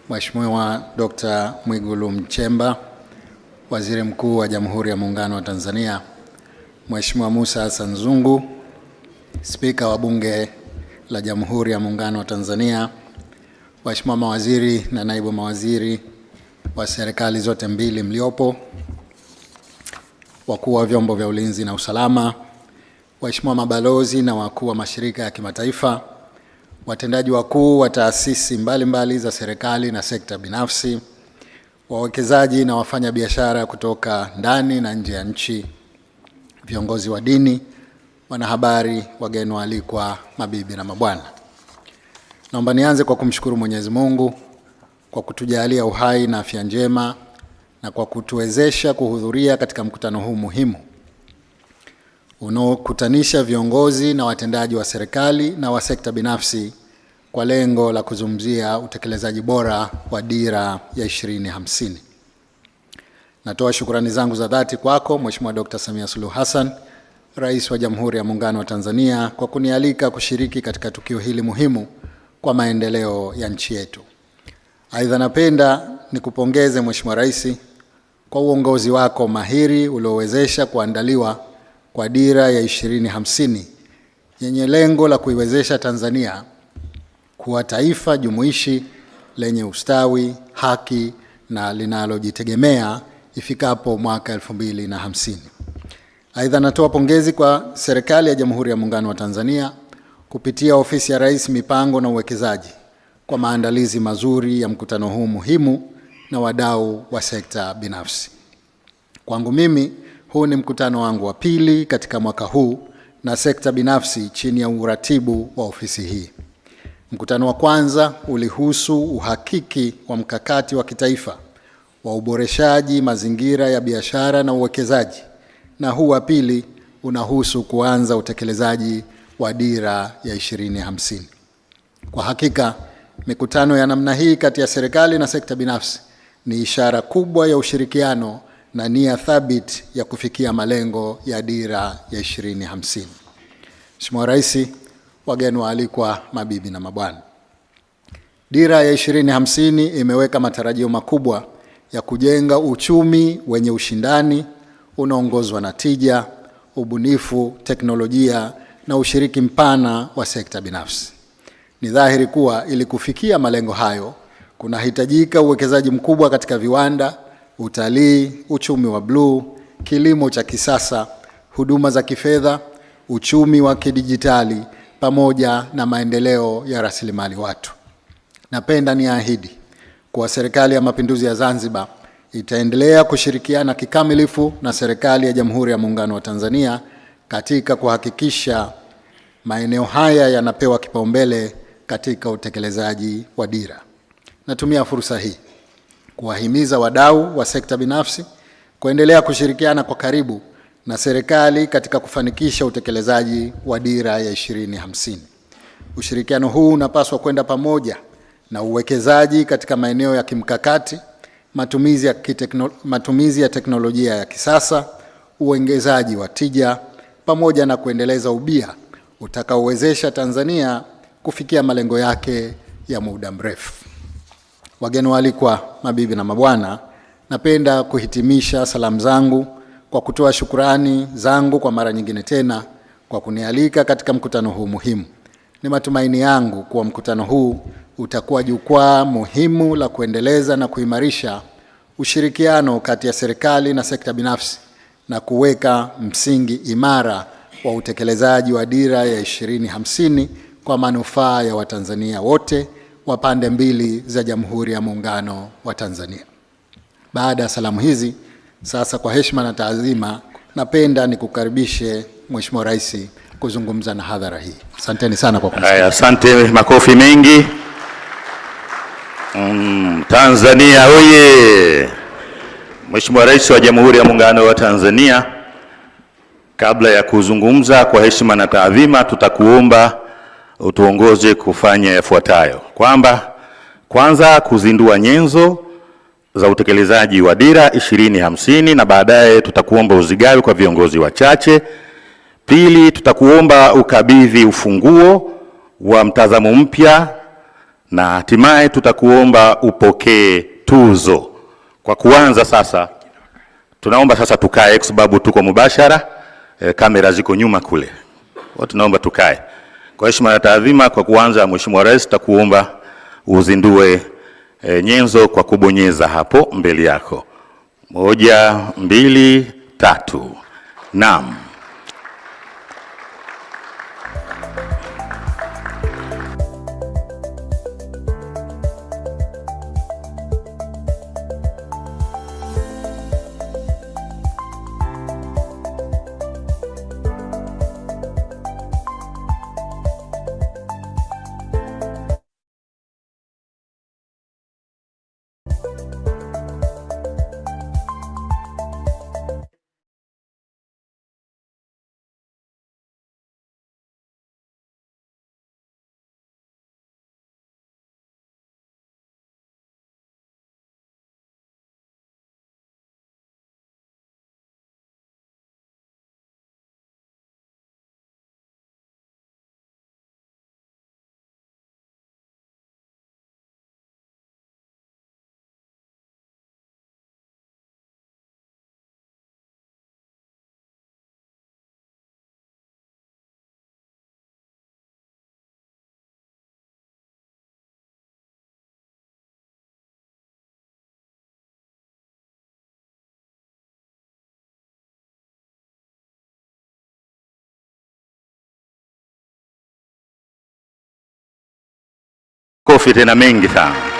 Mheshimiwa Dr. Mwigulu Nchemba, Waziri Mkuu wa Jamhuri ya Muungano wa Tanzania, Mheshimiwa Musa Hassan Zungu, Spika wa Bunge la Jamhuri ya Muungano wa Tanzania, Waheshimiwa mawaziri na naibu mawaziri wa serikali zote mbili mliopo, wakuu wa vyombo vya ulinzi na usalama, waheshimiwa mabalozi na wakuu wa mashirika ya kimataifa, watendaji wakuu wa taasisi mbalimbali za serikali na sekta binafsi, wawekezaji na wafanya biashara kutoka ndani na nje ya nchi, viongozi wa dini, wanahabari, wageni waalikwa, mabibi na mabwana. Naomba nianze kwa kumshukuru Mwenyezi Mungu kwa kutujalia uhai na afya njema na kwa kutuwezesha kuhudhuria katika mkutano huu muhimu unaokutanisha viongozi na watendaji wa serikali na wa sekta binafsi kwa lengo la kuzungumzia utekelezaji bora wa dira ya 2050. Natoa shukrani zangu za dhati kwako Mheshimiwa Dr. Samia Suluhu Hassan, Rais wa Jamhuri ya Muungano wa Tanzania, kwa kunialika kushiriki katika tukio hili muhimu kwa maendeleo ya nchi yetu. Aidha, napenda nikupongeze Mheshimiwa Rais kwa uongozi wako mahiri uliowezesha kuandaliwa kwa dira ya 2050 yenye lengo la kuiwezesha Tanzania kuwa taifa jumuishi lenye ustawi, haki na linalojitegemea ifikapo mwaka 2050. Aidha, natoa pongezi kwa serikali ya Jamhuri ya Muungano wa Tanzania kupitia Ofisi ya Rais Mipango na Uwekezaji kwa maandalizi mazuri ya mkutano huu muhimu na wadau wa sekta binafsi. Kwangu mimi, huu ni mkutano wangu wa pili katika mwaka huu na sekta binafsi chini ya uratibu wa ofisi hii. Mkutano wa kwanza ulihusu uhakiki wa mkakati wa kitaifa wa uboreshaji mazingira ya biashara na uwekezaji, na huu wa pili unahusu kuanza utekelezaji wa dira ya 2050. Kwa hakika, mikutano ya namna hii kati ya serikali na sekta binafsi ni ishara kubwa ya ushirikiano na nia thabiti ya kufikia malengo ya dira ya 2050. Mheshimiwa Rais, wageni waalikwa, mabibi na mabwana, dira ya 2050 imeweka matarajio makubwa ya kujenga uchumi wenye ushindani unaongozwa na tija, ubunifu, teknolojia na ushiriki mpana wa sekta binafsi. Ni dhahiri kuwa ili kufikia malengo hayo kunahitajika uwekezaji mkubwa katika viwanda, utalii, uchumi wa bluu, kilimo cha kisasa, huduma za kifedha, uchumi wa kidijitali pamoja na maendeleo ya rasilimali watu. Napenda niahidi kuwa Serikali ya Mapinduzi ya Zanzibar itaendelea kushirikiana kikamilifu na serikali ya Jamhuri ya Muungano wa Tanzania katika kuhakikisha maeneo haya yanapewa kipaumbele katika utekelezaji wa dira. Natumia fursa hii kuwahimiza wadau wa sekta binafsi kuendelea kushirikiana kwa karibu na serikali katika kufanikisha utekelezaji wa dira ya 2050. Ushirikiano huu unapaswa kwenda pamoja na uwekezaji katika maeneo ya kimkakati, matumizi ya teknolojia ya kisasa, uongezaji wa tija pamoja na kuendeleza ubia utakaowezesha Tanzania kufikia malengo yake ya muda mrefu. Wageni waalikwa, mabibi na mabwana, napenda kuhitimisha salamu zangu kwa kutoa shukrani zangu kwa mara nyingine tena kwa kunialika katika mkutano huu muhimu. Ni matumaini yangu kuwa mkutano huu utakuwa jukwaa muhimu la kuendeleza na kuimarisha ushirikiano kati ya serikali na sekta binafsi na kuweka msingi imara wa utekelezaji wa dira ya 2050 kwa manufaa ya Watanzania wote wa pande mbili za Jamhuri ya Muungano wa Tanzania. Baada ya salamu hizi, sasa kwa heshima na taadhima, napenda nikukaribishe Mheshimiwa Rais kuzungumza na hadhara hii. Asanteni sana kwa kumsikia. Asante, makofi mengi. Tanzania oye! Mheshimiwa Rais wa Jamhuri ya Muungano wa Tanzania, kabla ya kuzungumza kwa heshima na taadhima, tutakuomba utuongoze kufanya yafuatayo: kwamba kwanza kuzindua nyenzo za utekelezaji wa dira 2050 na baadaye tutakuomba uzigawe kwa viongozi wachache. Pili, tutakuomba ukabidhi ufunguo wa mtazamo mpya na hatimaye tutakuomba upokee tuzo. Kwa kuanza sasa, tunaomba sasa tukae kwa sababu tuko mubashara, kamera ziko nyuma kule. Tunaomba tukae. Kwa heshima na taadhima, kwa kuanza, Mheshimiwa Rais, tutakuomba uzindue nyenzo kwa kubonyeza hapo mbele yako. 1, 2, 3. Naam. Kofi tena mengi sana.